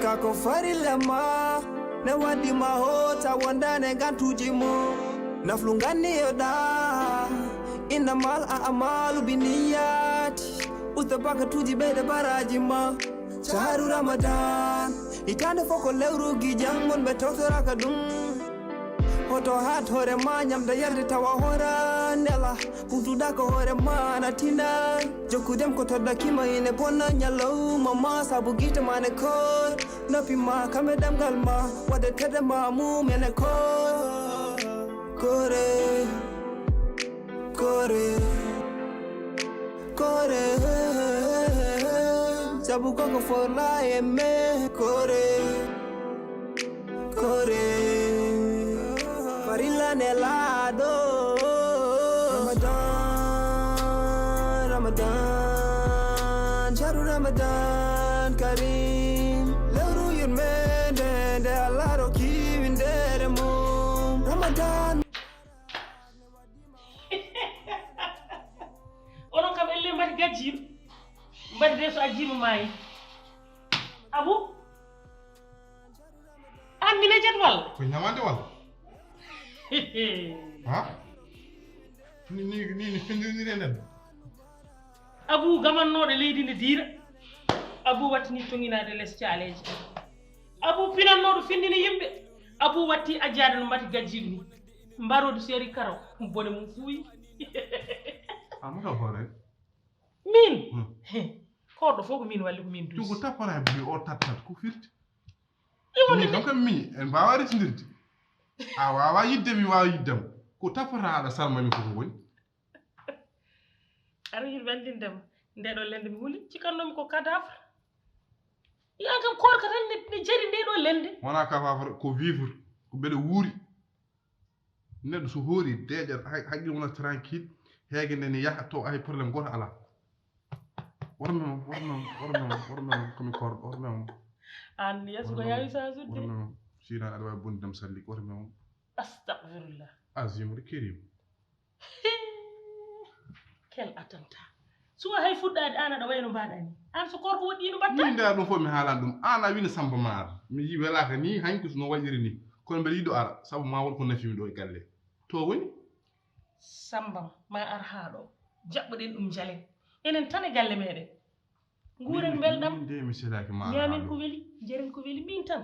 Koorka ko farilema ne wadi mahota wandane gantuji mo naflungani yoda inna mal a'malu biniyati ustabaka tuji bede baraji ma shahru ramadan itande foko lewru gi jangon be tawtora ka dum hoto hat hore ma nyamda yarde tawa hora nela putuda ko hore ma na tina jokudem ko todda kima ine bonna nyalo mama sabu gite mane ko nopi ma kame damgal ma wade tede ma mu mene ko kore kore kore sabu koko for la aimé kore kore farilla nelado Ramadan Ramadan charu Ramadan karim lewru yurmede de Allah ro kiwindere mum Ramadan onon kam elle mbadi gajjim mbadi deso ajjima maayi abu an mine jet walla ko ñamande walla ha ni fendirnire neddo abu gamannoɗo leydi nde diira abu wattini toŋinade less caaleji abu pinannoɗo findini yimɓe abu watti ajjade no mbati gajjiɗo ni mbarode seeri karaw bone mum fuuyi amata hore min koɗɗo fof ko min walli ko min tugo tapara bi o tattat ko firti iwoni ni kam mi en mbawa resndirde a wawa yidde mi wawa yiddam ko tapara aɗa salmani koko woni aɗa yiɗi wandindema ndeɗo lende mi huuli cikannomi ko cadavre ya kam Koorka tan ne jari ndeɗo lende wona cadavre ko vivre ko mbeɗa wuuri neɗɗo so hoori deƴat haqqil wona tranquille heege nde ne yaha to hay probléme goto ala wormemo komi korɗo wormemo an yeso ko yawi sasude wormemo sinan aɗa wawi bondidam salli wormemo astahfirullah azimre kérim kel atanta suwa hay fuɗɗade an aɗa wayno mbaɗani an so Koorka woɗɗi no mbatta min nda ɗum fof mi haalani ɗum an a wino Samba Maaro mi yi welaka ni hanki no waɗiri ni kono mbeɗa yiɗo ara saabu ma won ko nafimi ɗo e galle to woni Sambam ma ar haa ɗo jaɓɓoɗen ɗum jalen enen tan e galle meɗen nguuren belɗam nde mi selaki ma ñamen ko weli jeren ko weli min tan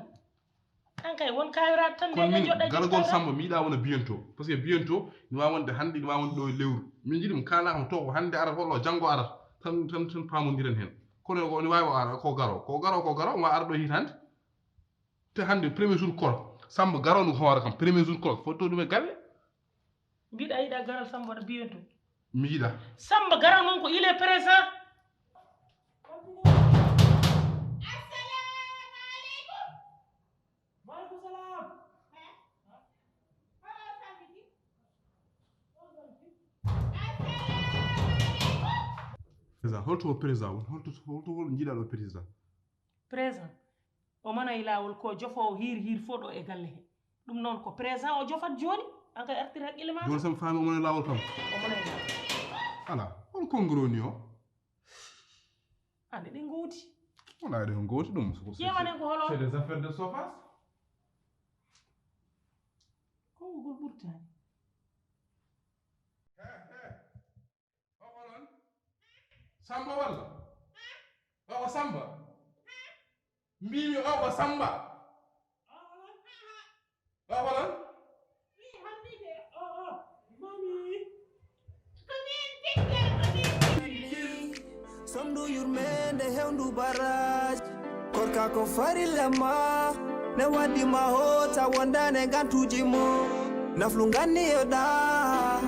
an kay won kayiraɗo tan kono nde min joɗɗa gargol Samba mi yiɗa wona bientôt par ce que bientôt mi wawi wonde hannde mi wawi wonde ɗo e lewru min jiiɗi mi kalakamo to ko hannde arata hollo janngo arata tan pamodiren hen kono ko ne wawi o ara ko garo ma ara ɗo hitande te hannde premier jour kor Samba garono hoore kam premier jour kor fotto ɗum e galle mbiɗa yiɗa garal Samba waɗa bientôt mi yiɗa Samba garal noon ko il est présent holto président won holto jiiɗa ɗo président présent o manayi lawol ko jofowo hiir fof ɗo e galle he ɗum noon ko présent o jofat joni an kay artir haqqille ma joni sam faami omona lawol kam o manayi lawol ala hol konngoroni o ande ɗen gowti wona eɗen gowti ɗum ƴewanen ko holo c'est des affaires de sofas konngol ɓurtani Samba walla o Samba mbimi o Samba o walan somdu yurmende hewndu baraj Koorka ko farilema ne wadi mahota wandane gantuji mo naflu ganni yoda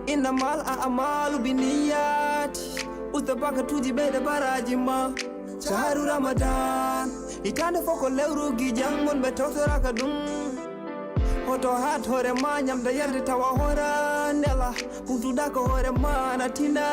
inna mal a'malu biniyati ustabaka tuji bede baraji ma shahru ramadan itande foko lewru gi jangon be tawtora ka dum hoto hat hore ma nyamda yarde tawa hora nela putuda ko hore ma na tina